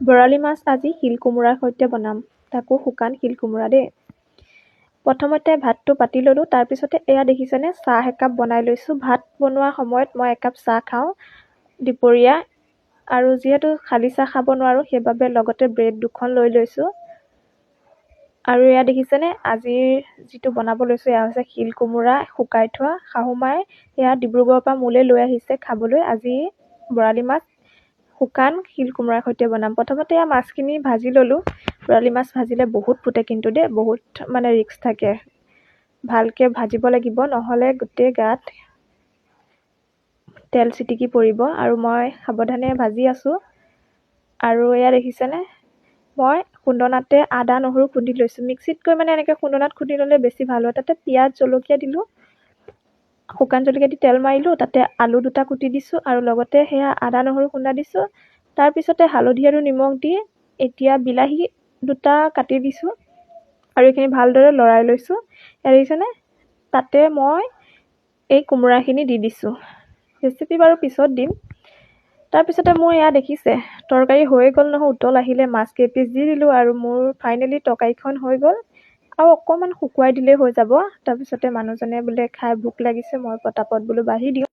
বৰালি মাছ আজি শিল কোমোৰাৰ সৈতে বনাম, তাকো শুকান শিল কোমোৰা দেই। প্ৰথমতে ভাতটো পাতি ল'লোঁ, তাৰপিছতে এয়া দেখিছেনে চাহ একাপ বনাই লৈছোঁ। ভাত বনোৱাৰ সময়ত মই একাপ চাহ খাওঁ দুপৰীয়া, আৰু যিহেতু খালী চাহ খাব নোৱাৰোঁ সেইবাবে লগতে ব্ৰেড দুখন লৈ লৈছোঁ। আৰু এয়া দেখিছেনে আজিৰ যিটো বনাব লৈছোঁ এয়া হৈছে শিল কোমোৰা শুকাই থোৱা। শাহুমাই এয়া ডিব্ৰুগড়ৰ পৰা মোলৈ লৈ আহিছে খাবলৈ। আজি বৰালি মাছ শুকান শিল কোমোৰাৰ সৈতে বনাম। প্ৰথমতে এয়া মাছখিনি ভাজি ল'লোঁ। বৰালি মাছ ভাজিলে বহুত ফুটে কিন্তু দেই, বহুত মানে ৰিস্ক থাকে। ভালকৈ ভাজিব লাগিব, নহ'লে গোটেই গাত তেল ছিটিকি পৰিব। আৰু মই সাৱধানে ভাজি আছোঁ। আৰু এয়া দেখিছেনে মই খুন্দনাতে আদা নহৰু খুন্দি লৈছোঁ। মিক্সিতকৈ মানে এনেকৈ খুন্দনাত খুন্দি ল'লে বেছি ভাল হয়। তাতে পিঁয়াজ জলকীয়া দিলোঁ, শুকান জলকীয়া দি তেল মাৰিলোঁ, তাতে আলু দুটা কুটি দিছোঁ আৰু লগতে সেয়া আদা নহৰু খুন্দা দিছোঁ। তাৰপিছতে হালধি আৰু নিমখ দি এতিয়া বিলাহী দুটা কাটি দিছোঁ আৰু এইখিনি ভালদৰে লৰাই লৈছোঁ। এয়া দেখিছেনে তাতে মই এই কোমোৰাখিনি দি দিছোঁ। ৰেচিপি বাৰু পিছত দিম। তাৰপিছতে মোৰ এয়া দেখিছে তৰকাৰী হৈ গ'ল নহয়, উতল আহিলে মাছ কেইপিচ দি দিলোঁ আৰু মোৰ ফাইনেলি তৰকাৰীখন হৈ গ'ল। আৰু অকণমান শুকুৱাই দিলেই হৈ যাব। তাৰপিছতে মানুহজনে বোলে খাই ভোক লাগিছে, মই পটাপট বোলো বাঢ়ি দিওঁ।